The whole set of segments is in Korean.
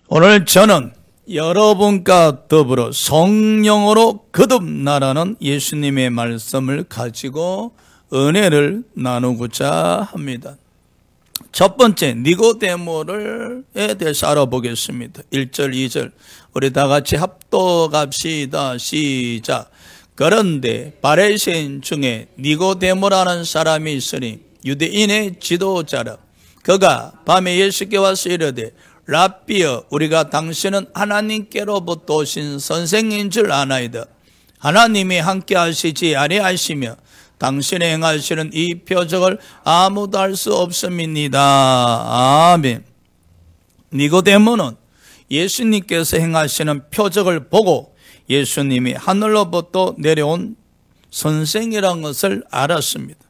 오늘 저는 여러분과 더불어 성령으로 거듭나라는 예수님의 말씀을 가지고 은혜를 나누고자 합니다. 첫 번째 니고데모에 대해서 알아보겠습니다. 1절 2절 우리 다 같이 합독합시다. 시작. 그런데 바리새인 중에 니고데모라는 사람이 있으니 유대인의 지도자라. 그가 밤에 예수께 와서 이르되 랍비여, 우리가 당신은 하나님께로부터 오신 선생인 줄 아나이다. 하나님이 함께 하시지 아니하시며 당신의 행하시는 이 표적을 아무도 할 수 없음이니이다. 아멘. 니고데모는 예수님께서 행하시는 표적을 보고 예수님이 하늘로부터 내려온 선생이라는 것을 알았습니다.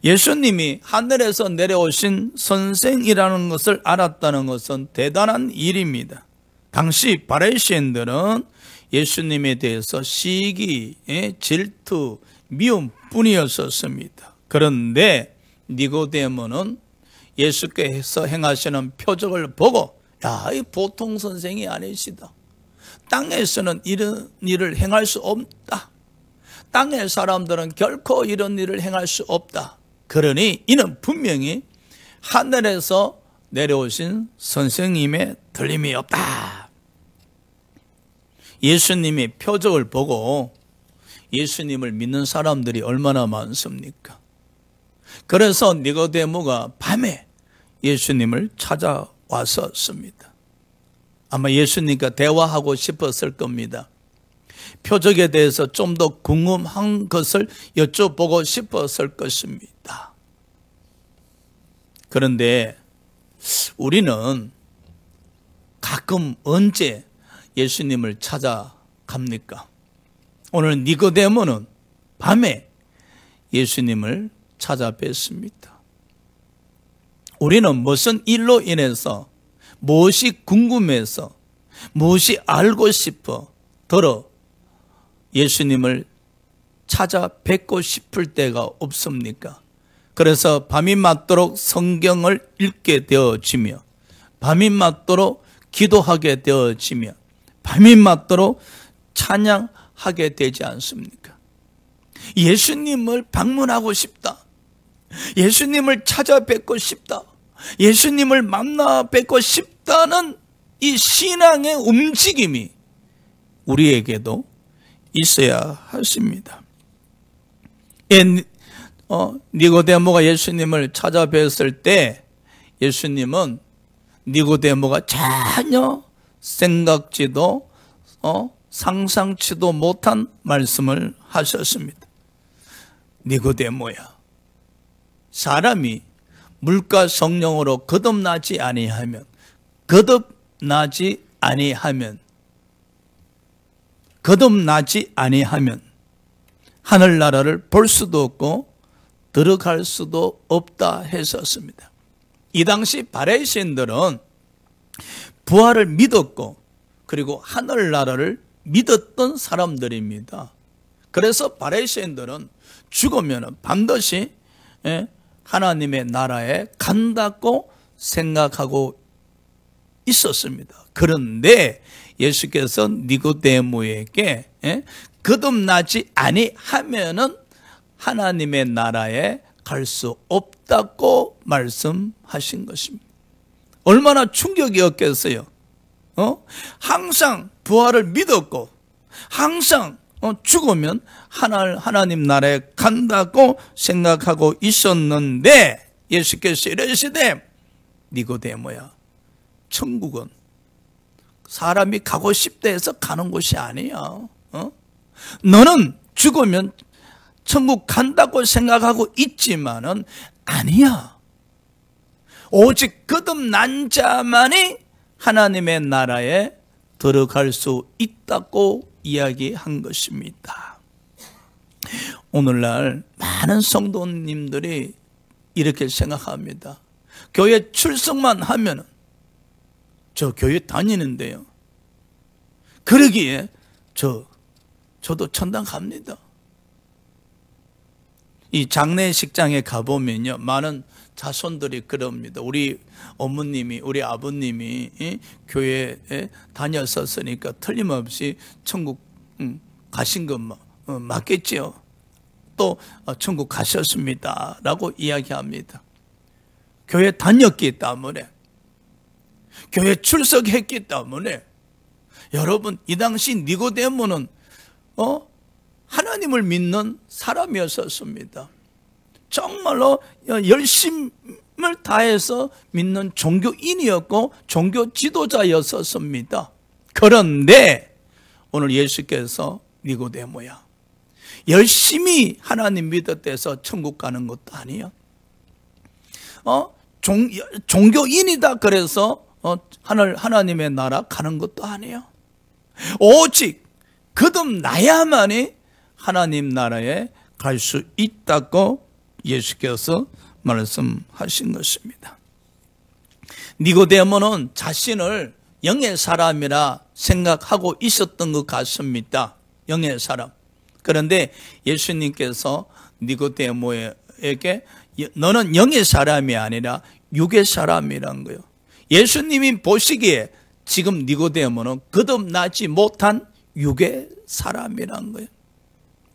예수님이 하늘에서 내려오신 선생이라는 것을 알았다는 것은 대단한 일입니다. 당시 바리새인들은 예수님에 대해서 시기, 질투, 미움뿐이었습니다. 그런데 니고데모는 예수께서 행하시는 표적을 보고 이 보통 선생이 아니시다. 땅에서는 이런 일을 행할 수 없다. 땅의 사람들은 결코 이런 일을 행할 수 없다. 그러니 이는 분명히 하늘에서 내려오신 선생님의 들림이 없다. 예수님의 표적을 보고 예수님을 믿는 사람들이 얼마나 많습니까? 그래서 니고데모가 밤에 예수님을 찾아왔었습니다. 아마 예수님과 대화하고 싶었을 겁니다. 표적에 대해서 좀 더 궁금한 것을 여쭤보고 싶었을 것입니다. 그런데 우리는 가끔 언제 예수님을 찾아갑니까? 오늘 니고데모는 밤에 예수님을 찾아뵀습니다. 우리는 무슨 일로 인해서, 무엇이 궁금해서, 무엇이 알고 싶어 예수님을 찾아뵙고 싶을 때가 없습니까? 그래서 밤이 맞도록 성경을 읽게 되어지며, 밤이 맞도록 기도하게 되어지며, 밤이 맞도록 찬양하게 되지 않습니까? 예수님을 방문하고 싶다. 예수님을 찾아뵙고 싶다. 예수님을 만나 뵙고 싶다는 이 신앙의 움직임이 우리에게도 있어야 하십니다. 니고데모가 예수님을 찾아뵀을 때 예수님은 니고데모가 전혀 생각지도 상상치도 못한 말씀을 하셨습니다. 니고데모야, 사람이 물과 성령으로 거듭나지 아니하면 하늘나라를 볼 수도 없고 들어갈 수도 없다 했었습니다. 이 당시 바리새인들은 부활을 믿었고 그리고 하늘나라를 믿었던 사람들입니다. 그래서 바리새인들은 죽으면 반드시 하나님의 나라에 간다고 생각하고 있었습니다. 그런데 예수께서 니고데모에게 거듭나지 아니하면은 하나님의 나라에 갈 수 없다고 말씀하신 것입니다. 얼마나 충격이었겠어요. 항상 부활을 믿었고 항상 죽으면 하나님 나라에 간다고 생각하고 있었는데 예수께서 이르시되 니고데모야, 천국은 사람이 가고 싶다 해서 가는 곳이 아니야. 너는 죽으면 천국 간다고 생각하고 있지만은 아니야. 오직 거듭난 자만이 하나님의 나라에 들어갈 수 있다고 이야기한 것입니다. 오늘날 많은 성도님들이 이렇게 생각합니다. 교회 출석만 하면 저 교회 다니는데요. 그러기에 저도 천당 갑니다. 이 장례식장에 가보면요, 많은 자손들이 그럽니다. 우리 어머님이, 우리 아버님이 교회에 다녔었으니까 틀림없이 천국 가신 것 맞겠지요. 또 천국 가셨습니다 라고 이야기합니다. 교회 다녔기 때문에, 교회 출석했기 때문에. 여러분, 이 당시 니고데모는 하나님을 믿는 사람이었었습니다. 정말로 열심을 다해서 믿는 종교인이었고 종교 지도자였었습니다. 그런데 오늘 예수께서 니고데모야, 열심히 하나님 믿었대서 천국 가는 것도 아니야. 종교인이다 그래서 하나님의 나라 가는 것도 아니에요. 오직 거듭나야만이 하나님 나라에 갈 수 있다고 예수께서 말씀하신 것입니다. 니고데모는 자신을 영의 사람이라 생각하고 있었던 것 같습니다. 영의 사람. 그런데 예수님께서 니고데모에게 너는 영의 사람이 아니라 육의 사람이란 거예요. 예수님이 보시기에 지금 니고데모는 거듭나지 못한 육의 사람이란 거예요.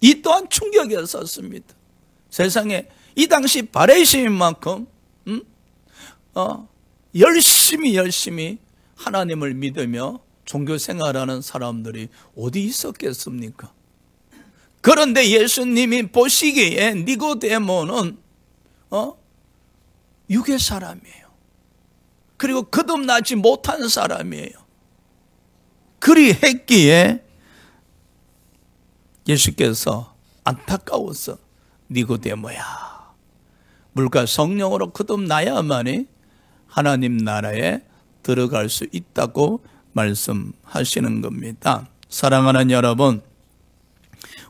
이 또한 충격이었습니다. 세상에 이 당시 바리새인 만큼 열심히 하나님을 믿으며 종교 생활하는 사람들이 어디 있었겠습니까? 그런데 예수님이 보시기에 니고데모는 육의 사람이에요. 그리고 거듭나지 못한 사람이에요. 그리했기에 예수께서 안타까워서 니고데모야, 물과 성령으로 거듭나야만이 하나님 나라에 들어갈 수 있다고 말씀하시는 겁니다. 사랑하는 여러분,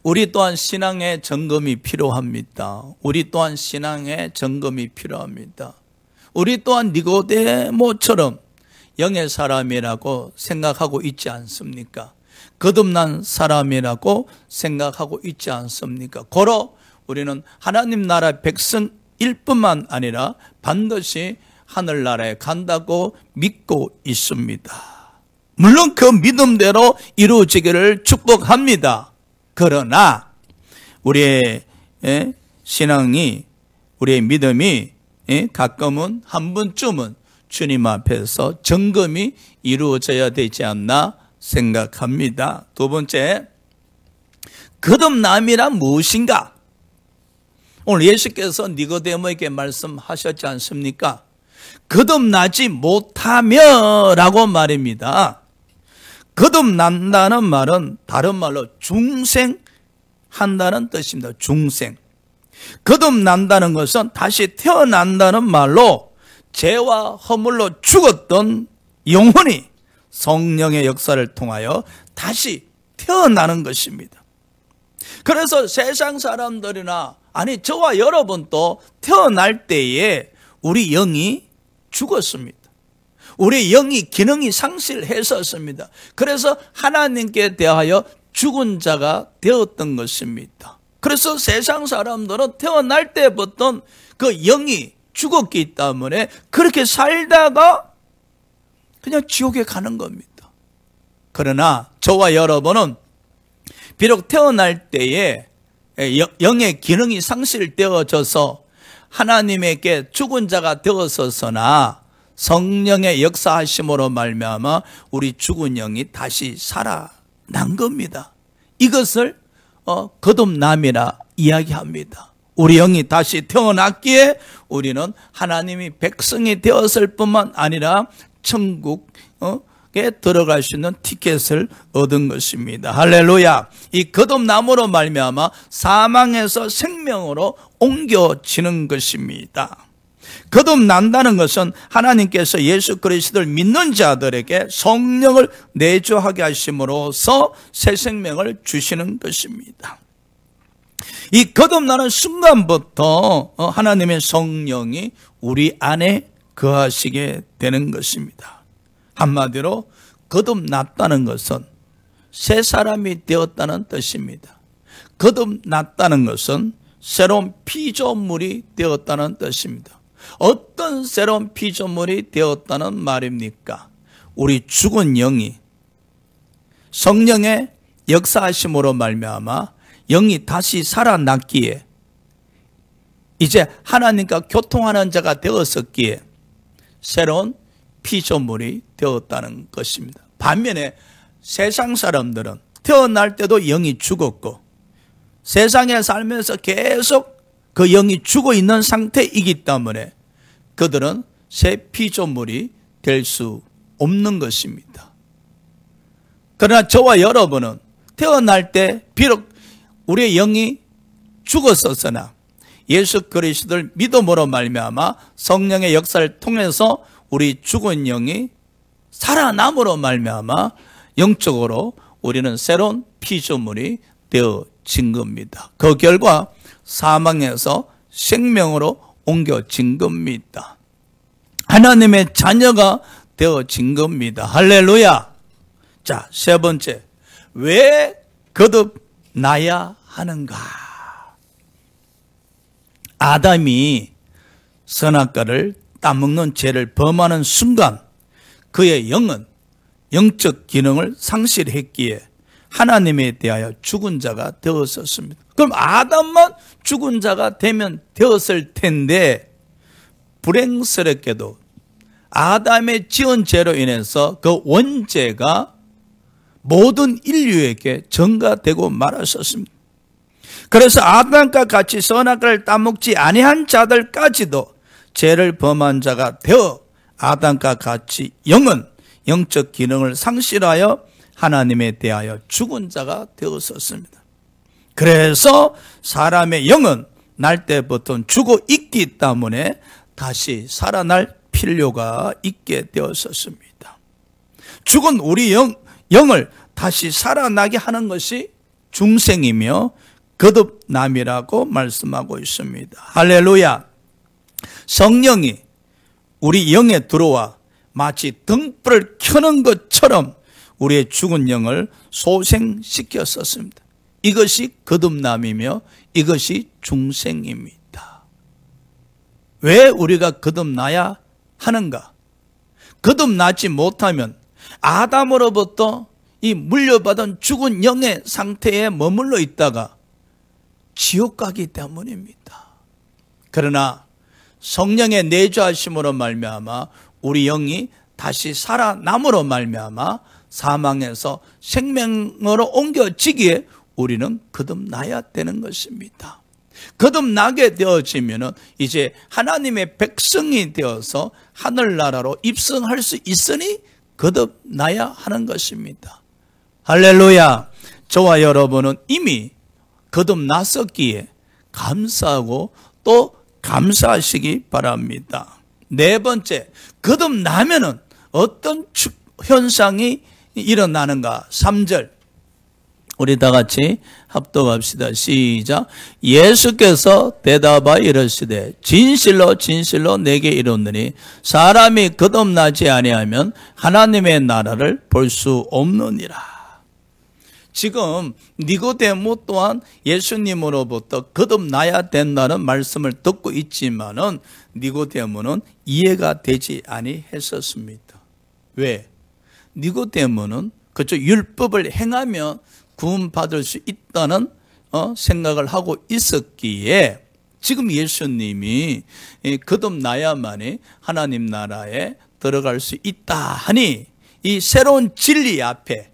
우리 또한 신앙의 점검이 필요합니다. 우리 또한 신앙의 점검이 필요합니다. 우리 또한 니고데모처럼 영의 사람이라고 생각하고 있지 않습니까? 거듭난 사람이라고 생각하고 있지 않습니까? 고로 우리는 하나님 나라 백성일 뿐만 아니라 반드시 하늘나라에 간다고 믿고 있습니다. 물론 그 믿음대로 이루어지기를 축복합니다. 그러나 우리의 신앙이, 우리의 믿음이 가끔은 한 번쯤은 주님 앞에서 점검이 이루어져야 되지 않나 생각합니다. 두 번째, 거듭남이란 무엇인가? 오늘 예수께서 니고데모에게 말씀하셨지 않습니까? 거듭나지 못하며 라고 말입니다. 거듭난다는 말은 다른 말로 중생한다는 뜻입니다. 중생. 거듭난다는 것은 다시 태어난다는 말로 죄와 허물로 죽었던 영혼이 성령의 역사를 통하여 다시 태어나는 것입니다. 그래서 세상 사람들이나 저와 여러분도 태어날 때에 우리 영이 죽었습니다. 우리 영이 기능이 상실했었습니다. 그래서 하나님께 대하여 죽은 자가 되었던 것입니다. 그래서 세상 사람들은 태어날 때부터 그 영이 죽었기 때문에 그렇게 살다가 그냥 지옥에 가는 겁니다. 그러나 저와 여러분은 비록 태어날 때에 영의 기능이 상실되어져서 하나님에게 죽은 자가 되었었으나 성령의 역사하심으로 말미암아 우리 죽은 영이 다시 살아난 겁니다. 이것을 거듭남이라 이야기합니다. 우리 영이 다시 태어났기에 우리는 하나님이 백성이 되었을 뿐만 아니라 천국에 들어갈 수 있는 티켓을 얻은 것입니다. 할렐루야. 이 거듭남으로 말미암아 사망에서 생명으로 옮겨지는 것입니다. 거듭난다는 것은 하나님께서 예수 그리스도를 믿는 자들에게 성령을 내주하게 하심으로써 새 생명을 주시는 것입니다. 이 거듭나는 순간부터 하나님의 성령이 우리 안에 거하시게 되는 것입니다. 한마디로 거듭났다는 것은 새 사람이 되었다는 뜻입니다. 거듭났다는 것은 새로운 피조물이 되었다는 뜻입니다. 어떤 새로운 피조물이 되었다는 말입니까? 우리 죽은 영이 성령의 역사하심으로 말미암아 영이 다시 살아났기에 이제 하나님과 교통하는 자가 되었었기에 새로운 피조물이 되었다는 것입니다. 반면에 세상 사람들은 태어날 때도 영이 죽었고 세상에 살면서 계속 그 영이 죽어 있는 상태이기 때문에 그들은 새 피조물이 될 수 없는 것입니다. 그러나 저와 여러분은 태어날 때 비록 우리의 영이 죽었었으나 예수 그리스도를 믿음으로 말미암아 성령의 역사를 통해서 우리 죽은 영이 살아남으로 말미암아 영적으로 우리는 새로운 피조물이 되어진 겁니다. 그 결과 사망에서 생명으로 옮겨진 겁니다. 하나님의 자녀가 되어진 겁니다. 할렐루야. 자, 세 번째, 왜 거듭나야 하는가? 아담이 선악과를 따먹는 죄를 범하는 순간 그의 영은 영적 기능을 상실했기에 하나님에 대하여 죽은 자가 되었었습니다. 그럼 아담만 죽은 자가 되면 되었을 텐데 불행스럽게도 아담의 지은 죄로 인해서 그 원죄가 모든 인류에게 전가되고 말았었습니다. 그래서 아담과 같이 선악과를 따먹지 아니한 자들까지도 죄를 범한 자가 되어 아담과 같이 영은 영적 기능을 상실하여 하나님에 대하여 죽은 자가 되었었습니다. 그래서 사람의 영은 날 때부터 죽어 있기 때문에 다시 살아날 필요가 있게 되었었습니다. 죽은 우리 영을 다시 살아나게 하는 것이 중생이며 거듭남이라고 말씀하고 있습니다. 할렐루야. 성령이 우리 영에 들어와 마치 등불을 켜는 것처럼 우리의 죽은 영을 소생시켰었습니다. 이것이 거듭남이며 이것이 중생입니다. 왜 우리가 거듭나야 하는가? 거듭나지 못하면 아담으로부터 이 물려받은 죽은 영의 상태에 머물러 있다가 지옥 가기 때문입니다. 그러나 성령의 내주하심으로 말미암아 우리 영이 다시 살아남으로 말미암아 사망에서 생명으로 옮겨지기에 우리는 거듭나야 되는 것입니다. 거듭나게 되어지면 이제 하나님의 백성이 되어서 하늘나라로 입성할 수 있으니 거듭나야 하는 것입니다. 할렐루야. 저와 여러분은 이미 거듭났었기에 감사하고 또 감사하시기 바랍니다. 네 번째, 거듭나면은 어떤 현상이 일어나는가? 3절 우리 다 같이 합독합시다. 시작. 예수께서 대답하여 이르시되 진실로 진실로 내게 이르노니 사람이 거듭나지 아니하면 하나님의 나라를 볼 수 없느니라. 지금 니고데모 또한 예수님으로부터 거듭나야 된다는 말씀을 듣고 있지만은 니고데모는 이해가 되지 아니했었습니다. 왜? 니고데모는 그저 율법을 행하며 구원받을 수 있다는 생각을 하고 있었기에 지금 예수님이 거듭나야만이 하나님 나라에 들어갈 수 있다 하니 이 새로운 진리 앞에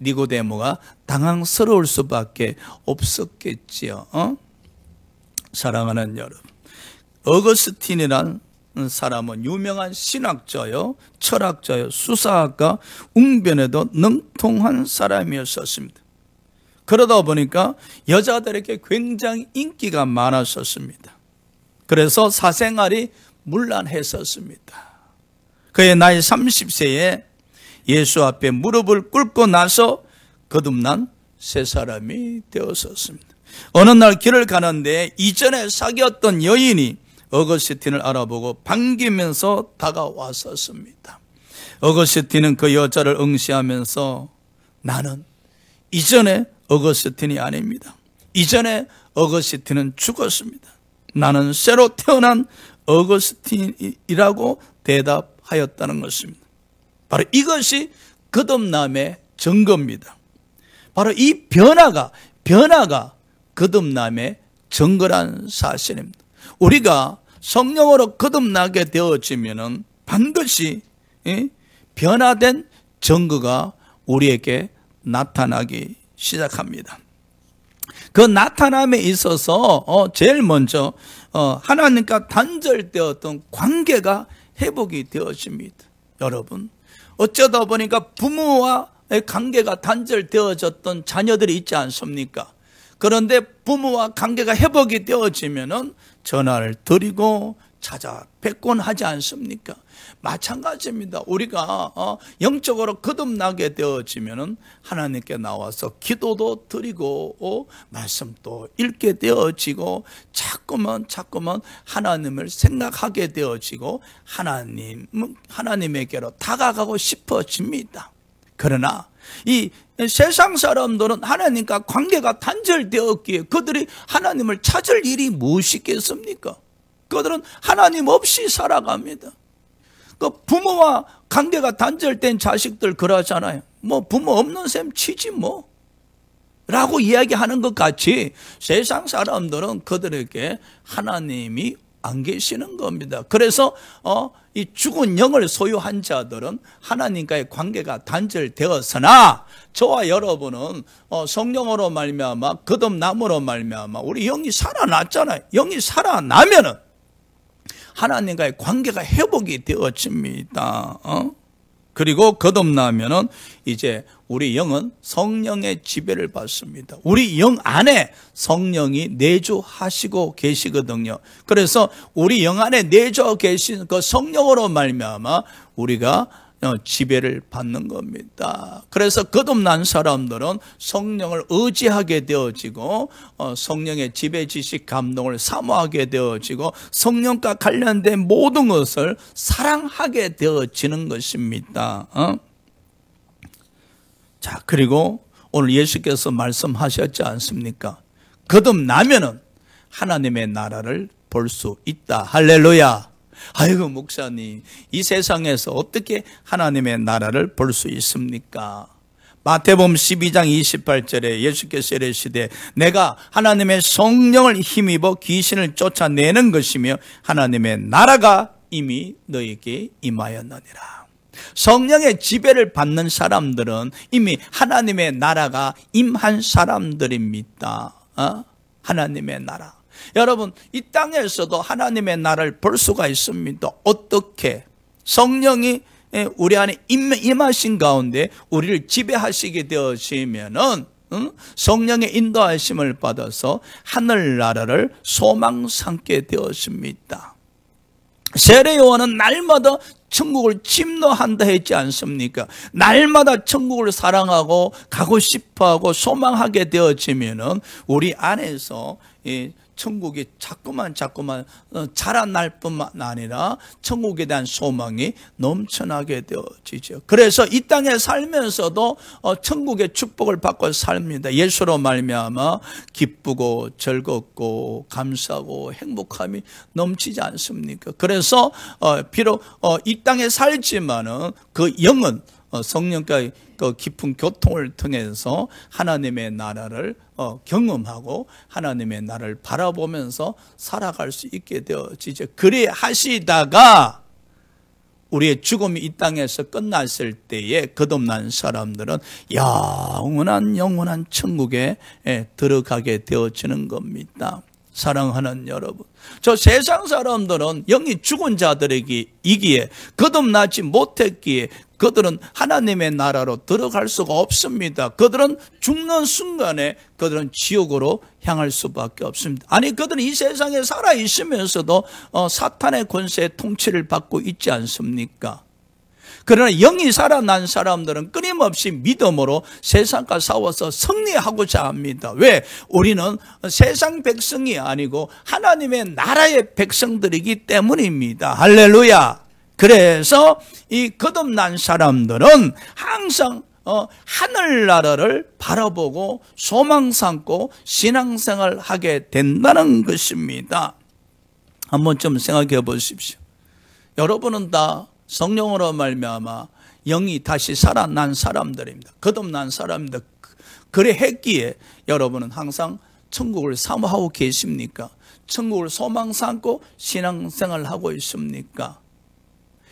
니고데모가 당황스러울 수밖에 없었겠지요. 사랑하는 여러분, 어거스틴이란 사람은 유명한 신학자요, 철학자요, 수사학과, 웅변에도 능통한 사람이었습니다. 그러다 보니까 여자들에게 굉장히 인기가 많았었습니다. 그래서 사생활이 문란했었습니다. 그의 나이 30세에 예수 앞에 무릎을 꿇고 나서 거듭난 새 사람이 되었었습니다. 어느 날 길을 가는데 이전에 사귀었던 여인이 어거스틴을 알아보고 반기면서 다가왔었습니다. 어거스틴은 그 여자를 응시하면서 나는 이전에 어거스틴이 아닙니다. 이전에 어거스틴은 죽었습니다. 나는 새로 태어난 어거스틴이라고 대답하였다는 것입니다. 바로 이것이 거듭남의 증거입니다. 바로 이 변화가 거듭남의 증거란 사실입니다. 우리가 성령으로 거듭나게 되어지면은 반드시 변화된 증거가 우리에게 나타나기 시작합니다. 그 나타남에 있어서 제일 먼저 하나님과 단절되었던 관계가 회복이 되어집니다. 여러분, 어쩌다 보니까 부모와의 관계가 단절되어졌던 자녀들이 있지 않습니까? 그런데 부모와 관계가 회복이 되어지면은 전화를 드리고 찾아뵙곤 하지 않습니까? 마찬가지입니다. 우리가 영적으로 거듭나게 되어지면은 하나님께 나와서 기도도 드리고 말씀도 읽게 되어지고 자꾸만 하나님을 생각하게 되어지고 하나님에게로 다가가고 싶어집니다. 그러나 이 세상 사람들은 하나님과 관계가 단절되었기에 그들이 하나님을 찾을 일이 무엇이겠습니까? 그들은 하나님 없이 살아갑니다. 그 부모와 관계가 단절된 자식들 그러잖아요. 뭐 부모 없는 셈 치지 뭐 라고 이야기하는 것 같이 세상 사람들은 그들에게 하나님이 안 계시는 겁니다. 그래서 이 죽은 영을 소유한 자들은 하나님과의 관계가 단절되었으나 저와 여러분은 성령으로 말미암아 거듭남으로 말미암아 우리 영이 살아났잖아요. 영이 살아나면은 하나님과의 관계가 회복이 되어집니다. 그리고 거듭나면은 이제 우리 영은 성령의 지배를 받습니다. 우리 영 안에 성령이 내주하시고 계시거든요. 그래서 우리 영 안에 내주 계신 그 성령으로 말미암아 우리가 지배를 받는 겁니다. 그래서 거듭난 사람들은 성령을 의지하게 되어지고 성령의 지배 지식 감동을 사모하게 되어지고 성령과 관련된 모든 것을 사랑하게 되어지는 것입니다. 자, 그리고 오늘 예수께서 말씀하셨지 않습니까? 거듭나면은 하나님의 나라를 볼 수 있다. 할렐루야. 아이고 목사님, 이 세상에서 어떻게 하나님의 나라를 볼 수 있습니까? 마태복음 12장 28절에 예수께서 이르시되 내가 하나님의 성령을 힘입어 귀신을 쫓아내는 것이며 하나님의 나라가 이미 너에게 임하였느니라. 성령의 지배를 받는 사람들은 이미 하나님의 나라가 임한 사람들입니다. 하나님의 나라. 여러분, 이 땅에서도 하나님의 나라를 볼 수가 있습니다. 어떻게? 성령이 우리 안에 임하신 가운데 우리를 지배하시게 되어지면은 성령의 인도하심을 받아서 하늘나라를 소망 삼게 되었습니다. 세례 요한은 날마다 천국을 침노한다 했지 않습니까? 날마다 천국을 사랑하고 가고 싶어하고 소망하게 되어지면은 우리 안에서 천국이 자꾸만 자라날 뿐만 아니라 천국에 대한 소망이 넘쳐나게 되어지죠. 그래서 이 땅에 살면서도 천국의 축복을 받고 삽니다. 예수로 말미암아 기쁘고 즐겁고 감사하고 행복함이 넘치지 않습니까? 그래서 비록 이 땅에 살지만은 그 영은 성령과의 그 깊은 교통을 통해서 하나님의 나라를 경험하고 하나님의 나라를 바라보면서 살아갈 수 있게 되어지죠. 그리 하시다가 우리의 죽음이 이 땅에서 끝났을 때에 거듭난 사람들은 영원한 천국에 들어가게 되어지는 겁니다. 사랑하는 여러분, 저 세상 사람들은 영이 죽은 자들이기에 거듭나지 못했기에 그들은 하나님의 나라로 들어갈 수가 없습니다. 그들은 죽는 순간에 그들은 지옥으로 향할 수밖에 없습니다. 아니, 그들은 이 세상에 살아있으면서도 사탄의 권세의 통치를 받고 있지 않습니까? 그러나 영이 살아난 사람들은 끊임없이 믿음으로 세상과 싸워서 승리하고자 합니다. 왜? 우리는 세상 백성이 아니고 하나님의 나라의 백성들이기 때문입니다. 할렐루야. 그래서 이 거듭난 사람들은 항상 하늘나라를 바라보고 소망 삼고 신앙생활을 하게 된다는 것입니다. 한번 좀 생각해 보십시오. 여러분은 다 성령으로 말미암아 영이 다시 살아난 사람들입니다. 거듭난 사람입니다. 그래 했기에 여러분은 항상 천국을 사모하고 계십니까? 천국을 소망 삼고 신앙생활을 하고 있습니까?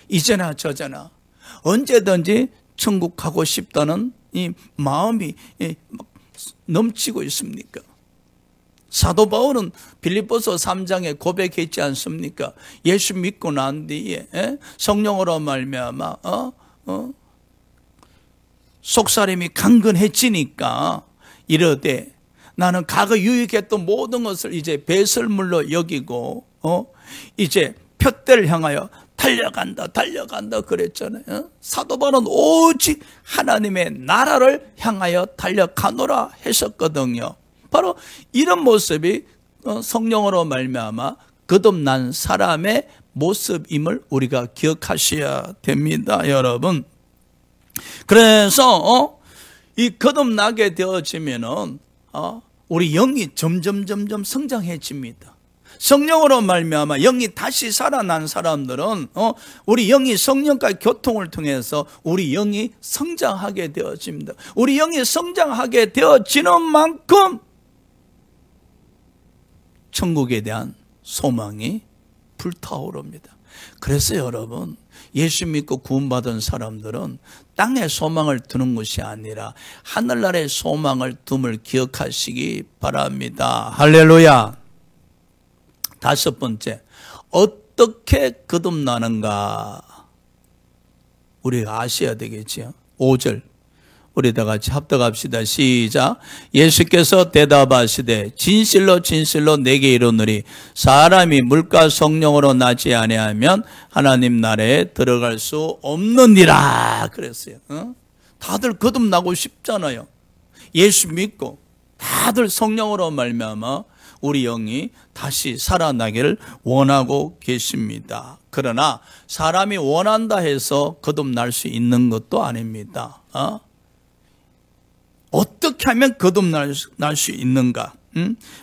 이제나 저제나 언제든지 천국 가고 싶다는 이 마음이 넘치고 있습니까? 사도 바울은 빌립보서 3장에 고백했지 않습니까? 예수 믿고 난 뒤에 성령으로 말미암아 속사람이 강건해지니까 이르되 나는 과거 유익했던 모든 것을 이제 배설물로 여기고 이제 푯대를 향하여 달려간다 그랬잖아요. 사도 바울은 오직 하나님의 나라를 향하여 달려가노라 했었거든요. 바로 이런 모습이 성령으로 말미암아 거듭난 사람의 모습임을 우리가 기억하셔야 됩니다, 여러분. 그래서 이 거듭나게 되어지면은 우리 영이 점점 성장해집니다. 성령으로 말미암아 영이 다시 살아난 사람들은 우리 영이 성령과 교통을 통해서 우리 영이 성장하게 되어집니다. 우리 영이 성장하게 되어지는 만큼 천국에 대한 소망이 불타오릅니다. 그래서 여러분, 예수 믿고 구원받은 사람들은 땅에 소망을 두는 것이 아니라 하늘나라의 소망을 둠을 기억하시기 바랍니다. 할렐루야. 다섯 번째, 어떻게 거듭나는가 우리가 아셔야 되겠지요. 5절 우리 다 같이 합독합시다. 시작. 예수께서 대답하시되 진실로 내게 이르노니 사람이 물과 성령으로 나지 아니하면 하나님 나라에 들어갈 수 없느니라 그랬어요. 다들 거듭나고 싶잖아요. 예수 믿고 다들 성령으로 말미암아 우리 영이 다시 살아나기를 원하고 계십니다. 그러나 사람이 원한다 해서 거듭날 수 있는 것도 아닙니다. 어떻게 하면 거듭날 수 있는가?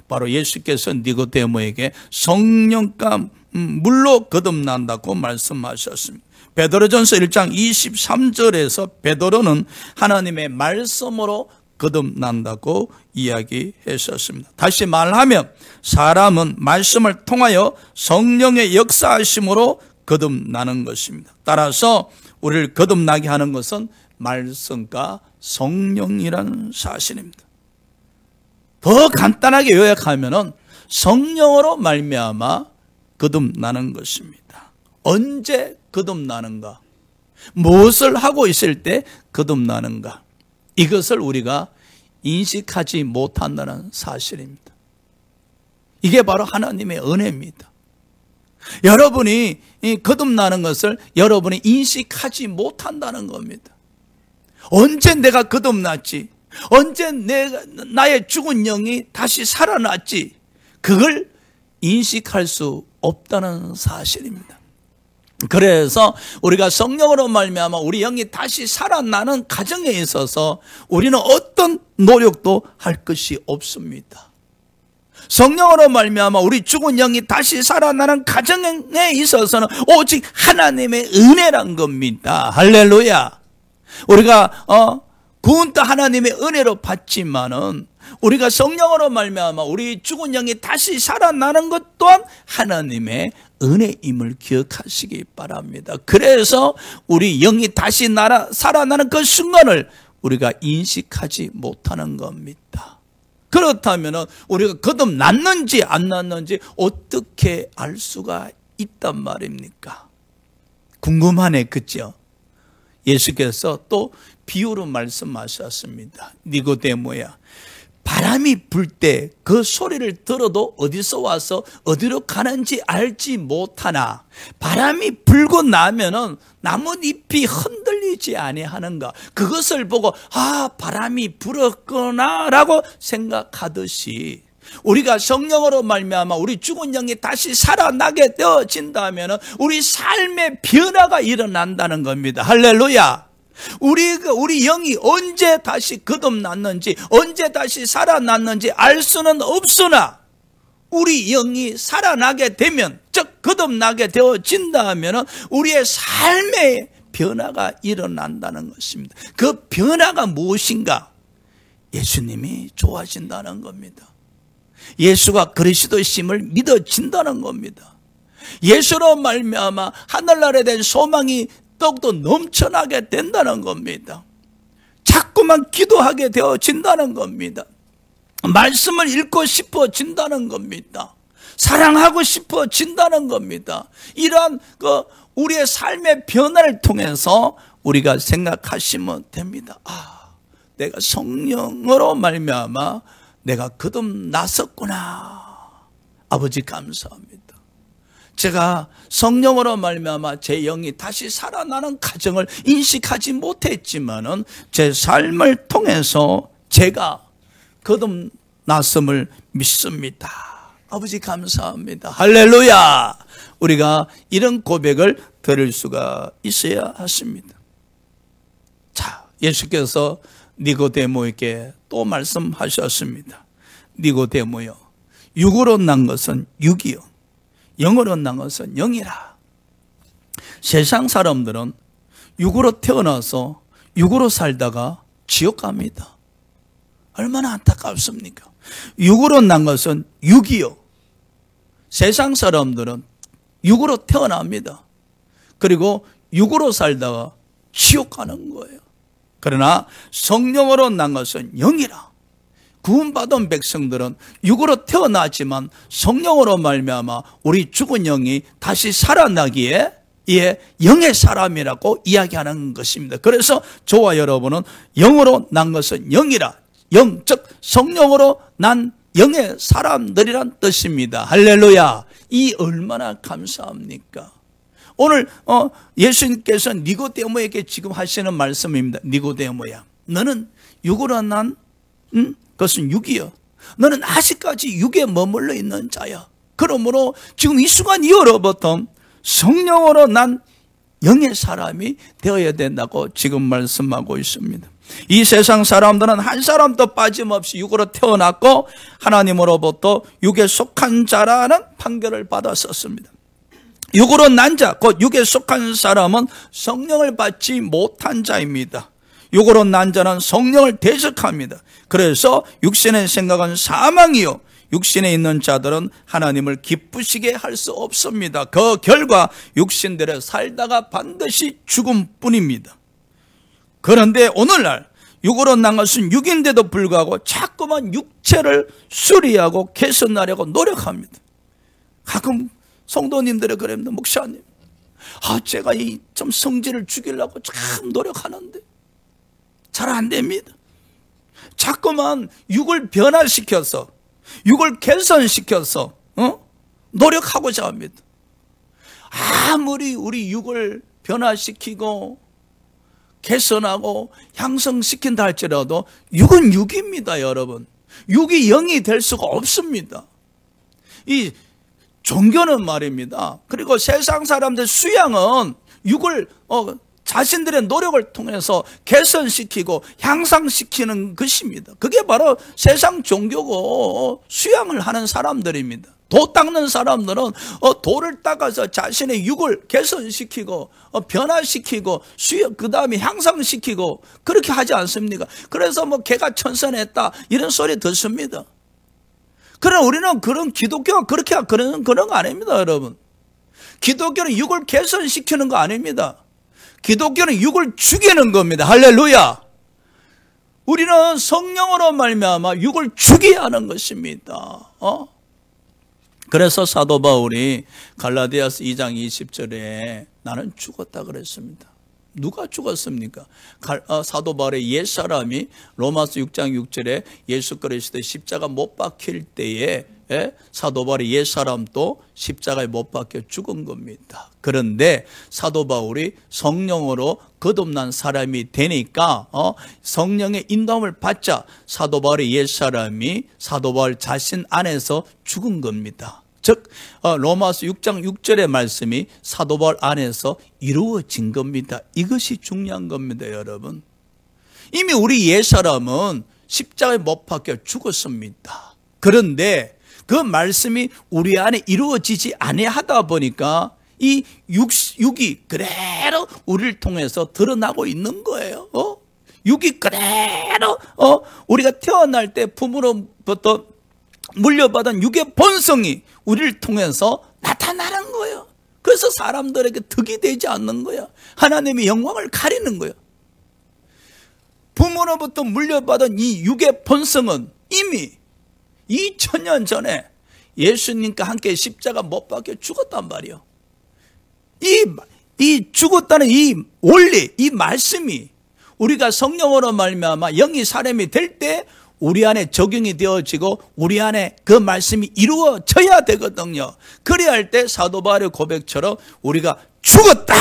바로 예수께서 니고데모에게 성령과 물로 거듭난다고 말씀하셨습니다. 베드로전서 1장 23절에서 베드로는 하나님의 말씀으로 거듭난다고 이야기했었습니다. 다시 말하면 사람은 말씀을 통하여 성령의 역사하심으로 거듭나는 것입니다. 따라서 우리를 거듭나게 하는 것은 말씀과 성령이라는 사실입니다. 더 간단하게 요약하면은 성령으로 말미암아 거듭나는 것입니다. 언제 거듭나는가? 무엇을 하고 있을 때 거듭나는가? 이것을 우리가 인식하지 못한다는 사실입니다. 이게 바로 하나님의 은혜입니다. 여러분이 거듭나는 것을 여러분이 인식하지 못한다는 겁니다. 언제 내가 거듭났지? 언제 나의 죽은 영이 다시 살아났지? 그걸 인식할 수 없다는 사실입니다. 그래서 우리가 성령으로 말미암아 우리 영이 다시 살아나는 과정에 있어서 우리는 어떤 노력도 할 것이 없습니다. 성령으로 말미암아 우리 죽은 영이 다시 살아나는 과정에 있어서는 오직 하나님의 은혜란 겁니다. 할렐루야. 우리가 구원도 하나님의 은혜로 받지만은 우리가 성령으로 말미암아 우리 죽은 영이 다시 살아나는 것 또한 하나님의 은혜임을 기억하시기 바랍니다. 그래서 우리 영이 다시 살아나는 그 순간을 우리가 인식하지 못하는 겁니다. 그렇다면 우리가 거듭났는지 안 났는지 어떻게 알 수가 있단 말입니까? 궁금하네, 그죠? 예수께서 또 비유로 말씀하셨습니다. 니고데모야, 바람이 불 때 그 소리를 들어도 어디서 와서 어디로 가는지 알지 못하나 바람이 불고 나면은 나뭇잎이 흔들리지 아니하는가? 그것을 보고 바람이 불었구나라고 생각하듯이 우리가 성령으로 말미암아 우리 죽은 영이 다시 살아나게 되어진다면 우리 삶의 변화가 일어난다는 겁니다. 할렐루야. 우리 영이 언제 다시 거듭났는지, 언제 다시 살아났는지 알 수는 없으나 우리 영이 살아나게 되면, 즉 거듭나게 되어진다 하면 우리의 삶의 변화가 일어난다는 것입니다. 그 변화가 무엇인가? 예수님이 좋아진다는 겁니다. 예수가 그리스도심을 믿어진다는 겁니다. 예수로 말미암아 하늘나라에 대한 소망이 더욱더 넘쳐나게 된다는 겁니다. 자꾸만 기도하게 되어진다는 겁니다. 말씀을 읽고 싶어진다는 겁니다. 사랑하고 싶어진다는 겁니다. 이러한 우리의 삶의 변화를 통해서 우리가 생각하시면 됩니다. 내가 성령으로 말미암아 내가 거듭났었구나. 아버지 감사합니다. 제가 성령으로 말미암아 제 영이 다시 살아나는 과정을 인식하지 못했지만은 제 삶을 통해서 제가 거듭났음을 믿습니다. 아버지 감사합니다. 할렐루야. 우리가 이런 고백을 들을 수가 있어야 하십니다. 자, 예수께서 니고데모에게 또 말씀하셨습니다. 니고데모여, 육으로 난 것은 육이요, 영으로 난 것은 영이라. 세상 사람들은 육으로 태어나서 육으로 살다가 지옥 갑니다. 얼마나 안타깝습니까? 육으로 난 것은 육이요. 세상 사람들은 육으로 태어납니다. 그리고 육으로 살다가 지옥 가는 거예요. 그러나 성령으로 난 것은 영이라. 구원받은 백성들은 육으로 태어나지만 성령으로 말미암아 우리 죽은 영이 다시 살아나기에 영의 사람이라고 이야기하는 것입니다. 그래서 저와 여러분은 영으로 난 것은 영이라. 영, 즉 성령으로 난 영의 사람들이란 뜻입니다. 할렐루야. 이 얼마나 감사합니까? 오늘 예수님께서 니고데모에게 지금 하시는 말씀입니다. 니고데모야, 너는 육으로 난 그것은 육이여. 너는 아직까지 육에 머물러 있는 자야. 그러므로 지금 이 순간 이후로부터 성령으로 난 영의 사람이 되어야 된다고 지금 말씀하고 있습니다. 이 세상 사람들은 한 사람도 빠짐없이 육으로 태어났고 하나님으로부터 육에 속한 자라는 판결을 받았었습니다. 육으로 난 자, 곧 육에 속한 사람은 성령을 받지 못한 자입니다. 육으로 난 자는 성령을 대적합니다. 그래서 육신의 생각은 사망이요, 육신에 있는 자들은 하나님을 기쁘시게 할 수 없습니다. 그 결과 육신대로 살다가 반드시 죽음뿐입니다. 그런데 오늘날 육으로 난 것은 육인데도 불구하고 자꾸만 육체를 수리하고 개선하려고 노력합니다. 가끔 성도님들이 그럽니다. 목사님, 제가 좀 성질을 죽이려고 참 노력하는데 잘 안 됩니다. 자꾸만 육을 변화시켜서, 육을 개선시켜서 노력하고자 합니다. 아무리 우리 육을 변화시키고 개선하고 향상시킨다 할지라도 육은 육입니다, 여러분. 육이 영이 될 수가 없습니다. 이 종교는 말입니다. 그리고 세상 사람들 수양은 육을 자신들의 노력을 통해서 개선시키고 향상시키는 것입니다. 그게 바로 세상 종교고 수양을 하는 사람들입니다. 도 닦는 사람들은 도를 닦아서 자신의 육을 개선시키고 변화시키고 그 다음에 향상시키고 그렇게 하지 않습니까? 그래서 개가 천선했다 이런 소리 듣습니다. 그러나 우리는 그런 기독교가 그렇게 그런 거 아닙니다, 여러분. 기독교는 육을 개선시키는 거 아닙니다. 기독교는 육을 죽이는 겁니다. 할렐루야. 우리는 성령으로 말미암아 육을 죽여야 하는 것입니다. 그래서 사도 바울이 갈라디아서 2장 20절에 나는 죽었다 그랬습니다. 누가 죽었습니까? 사도 바울의 옛사람이 로마서 6장 6절에 예수 그리스도의 십자가 못 박힐 때에 사도 바울의 옛사람도 십자가에 못 박혀 죽은 겁니다. 그런데 사도 바울이 성령으로 거듭난 사람이 되니까 성령의 인도함을 받자 사도 바울의 옛사람이 사도 바울 자신 안에서 죽은 겁니다. 즉 로마서 6장 6절의 말씀이 사도 바울 안에서 이루어진 겁니다. 이것이 중요한 겁니다, 여러분. 이미 우리 옛사람은 십자가에 못 박혀 죽었습니다. 그런데 그 말씀이 우리 안에 이루어지지 아니하다 보니까 이 육이 그대로 우리를 통해서 드러나고 있는 거예요. 육이 그대로 우리가 태어날 때 부모로부터 물려받은 육의 본성이 우리를 통해서 나타나는 거예요. 그래서 사람들에게 득이 되지 않는 거예요. 하나님의 영광을 가리는 거예요. 부모로부터 물려받은 이 육의 본성은 이미 2000년 전에 예수님과 함께 십자가 못 박혀 죽었단 말이에요. 이 죽었다는 이 원리, 이 말씀이 우리가 성령으로 말미암아 영이 사람이 될 때 우리 안에 적용이 되어지고 우리 안에 그 말씀이 이루어져야 되거든요. 그래야 할 때 사도 바울의 고백처럼 우리가 죽었다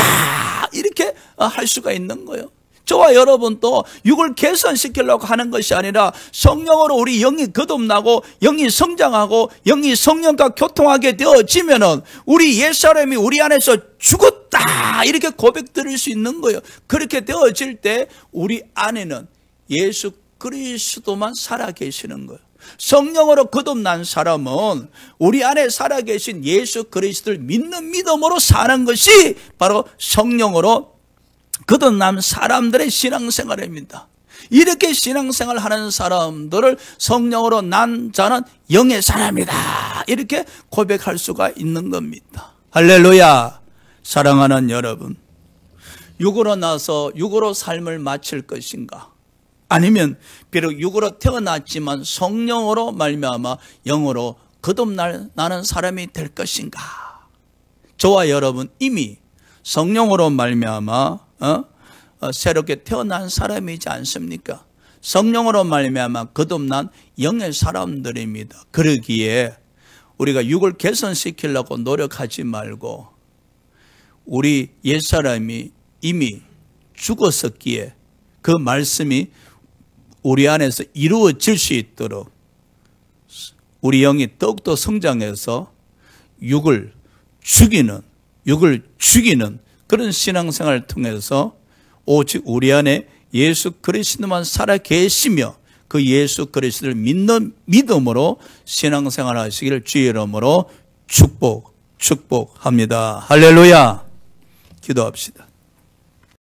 이렇게 할 수가 있는 거예요. 저와 여러분도 육을 개선시키려고 하는 것이 아니라 성령으로 우리 영이 거듭나고 영이 성장하고 영이 성령과 교통하게 되어지면은 우리 옛사람이 우리 안에서 죽었다 이렇게 고백 드릴 수 있는 거예요. 그렇게 되어질 때 우리 안에는 예수 그리스도만 살아계시는 거예요. 성령으로 거듭난 사람은 우리 안에 살아계신 예수 그리스도를 믿는 믿음으로 사는 것이 바로 성령으로 거듭난 사람들의 신앙생활입니다. 이렇게 신앙생활을 하는 사람들을 성령으로 난 자는 영의 사람이다 이렇게 고백할 수가 있는 겁니다. 할렐루야. 사랑하는 여러분, 육으로 나서 육으로 삶을 마칠 것인가, 아니면 비록 육으로 태어났지만 성령으로 말미암아 영으로 거듭나는 사람이 될 것인가. 저와 여러분 이미 성령으로 말미암아 새롭게 태어난 사람이지 않습니까? 성령으로 말미암아 거듭난 영의 사람들입니다. 그러기에 우리가 육을 개선시키려고 노력하지 말고 우리 옛사람이 이미 죽었었기에 그 말씀이 우리 안에서 이루어질 수 있도록 우리 영이 더욱더 성장해서 육을 죽이는 그런 신앙생활을 통해서 오직 우리 안에 예수 그리스도만 살아 계시며 그 예수 그리스도를 믿는 믿음으로 신앙생활 하시기를 주의 이름으로 축복합니다. 할렐루야. 기도합시다.